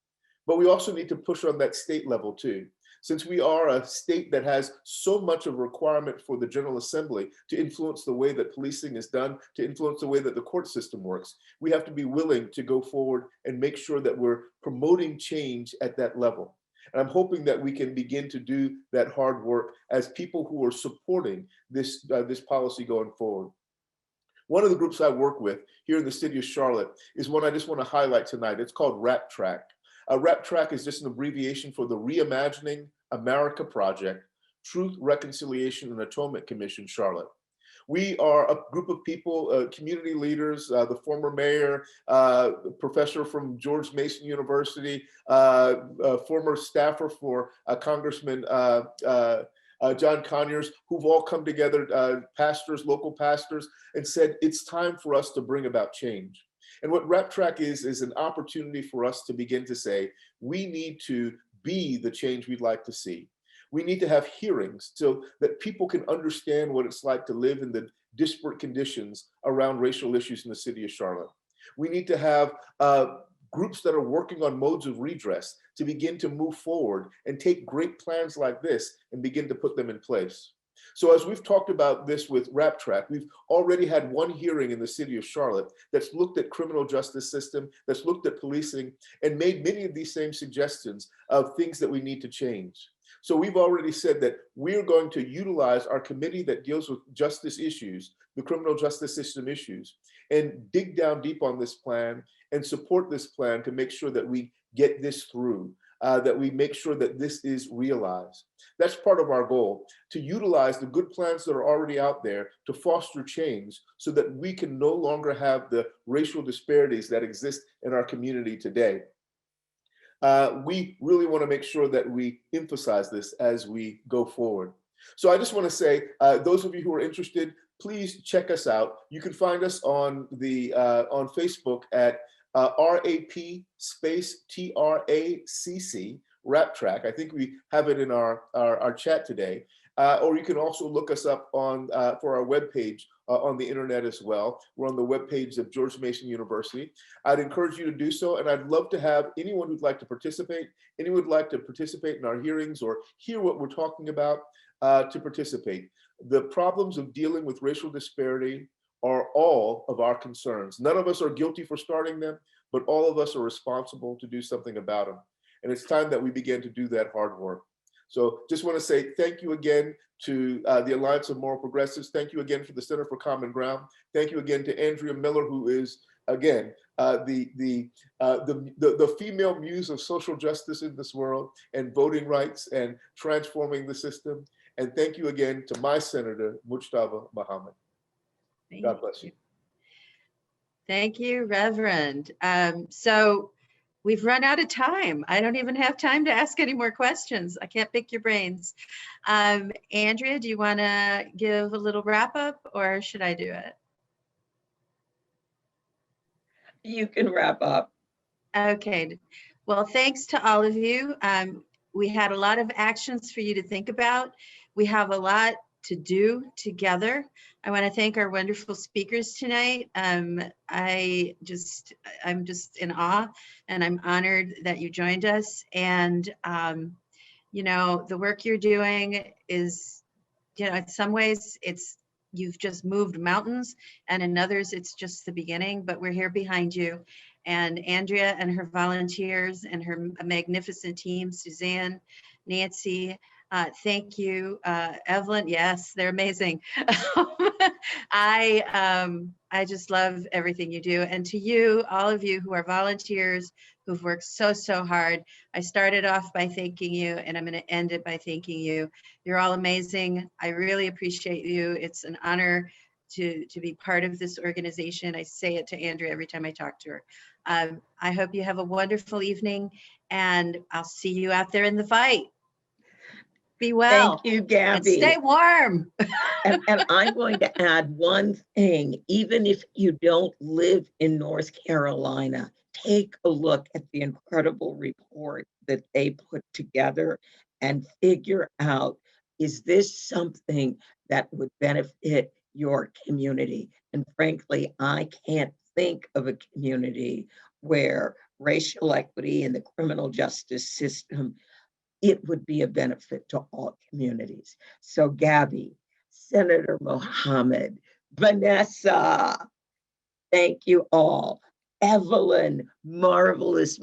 But we also need to push on that state level too. Since we are a state that has so much of a requirement for the General Assembly to influence the way that policing is done, to influence the way that the court system works, we have to be willing to go forward and make sure that we're promoting change at that level. And I'm hoping that we can begin to do that hard work as people who are supporting this, this policy going forward. One of the groups I work with here in the city of Charlotte is one I just want to highlight tonight. It's called RAP Track. RAP Track is just an abbreviation for the Reimagining America Project, Truth, Reconciliation, and Atonement Commission, Charlotte. We are a group of people, community leaders, the former mayor, professor from George Mason University, former staffer for Congressman John Conyers, who've all come together, pastors, local pastors, and said, it's time for us to bring about change. And what RAP Track is an opportunity for us to begin to say, we need to be the change we'd like to see. We need to have hearings so that people can understand what it's like to live in the disparate conditions around racial issues in the city of Charlotte. We need to have groups that are working on modes of redress to begin to move forward and take great plans like this and begin to put them in place. So as we've talked about this with RAP Track, we've already had one hearing in the city of Charlotte that's looked at criminal justice system, that's looked at policing, and made many of these same suggestions of things that we need to change. So we've already said that we're going to utilize our committee that deals with justice issues, the criminal justice system issues, and dig down deep on this plan and support this plan to make sure that we get this through. That we make sure that this is realized. That's part of our goal, to utilize the good plans that are already out there to foster change so that we can no longer have the racial disparities that exist in our community today. We really want to make sure that we emphasize this as we go forward. So I just want to say, those of you who are interested, please check us out. You can find us on Facebook at RAP space TRACC, RAP Track. I think we have it in our chat today. Or you can also look us up on for our webpage on the internet as well. We're on the webpage of George Mason University. I'd encourage you to do so, and I'd love to have anyone who'd like to participate, anyone who'd like to participate in our hearings or hear what we're talking about to participate. The problems of dealing with racial disparity are all of our concerns. None of us are guilty for starting them, but all of us are responsible to do something about them. And it's time that we begin to do that hard work. So just want to say thank you again to the Alliance of Moral Progressives. Thank you again for the Center for Common Ground. Thank you again to Andrea Miller, who is, again, the female muse of social justice in this world and voting rights and transforming the system. And thank you again to my Senator, Mujtaba Muhammad. God bless you. Thank you, Reverend. So we've run out of time. I don't even have time to ask any more questions. I can't pick your brains. Andrea, do you want to give a little wrap up, or should I do it? You can wrap up. Okay. Well, thanks to all of you. We had a lot of actions for you to think about. We have a lot to do together. I want to thank our wonderful speakers tonight. I'm just in awe, and I'm honored that you joined us. And you know, the work you're doing is, you know, in some ways you've just moved mountains, and in others it's just the beginning, but we're here behind you. And Andrea and her volunteers and her magnificent team, Suzanne, Nancy, thank you. Evelyn, yes, they're amazing. I just love everything you do. And to you, all of you who are volunteers, who've worked so hard. I started off by thanking you, and I'm going to end it by thanking you. You're all amazing. I really appreciate you. It's an honor to be part of this organization. I say it to Andrea every time I talk to her. I hope you have a wonderful evening, and I'll see you out there in the fight. Be well. Thank you, Gabby. And stay warm. And I'm going to add one thing. Even if you don't live in North Carolina, take a look at the incredible report that they put together and figure out, is this something that would benefit your community? And frankly, I can't think of a community where racial equity in the criminal justice system, it would be a benefit to all communities. So Gabby, Senator Mohammed, Vanessa, thank you all. Evelyn, marvelous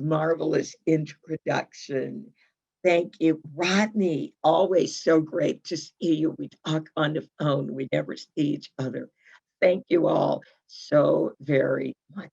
introduction. Thank you. Rodney, always so great to see you. We talk on the phone, we never see each other. Thank you all so very much.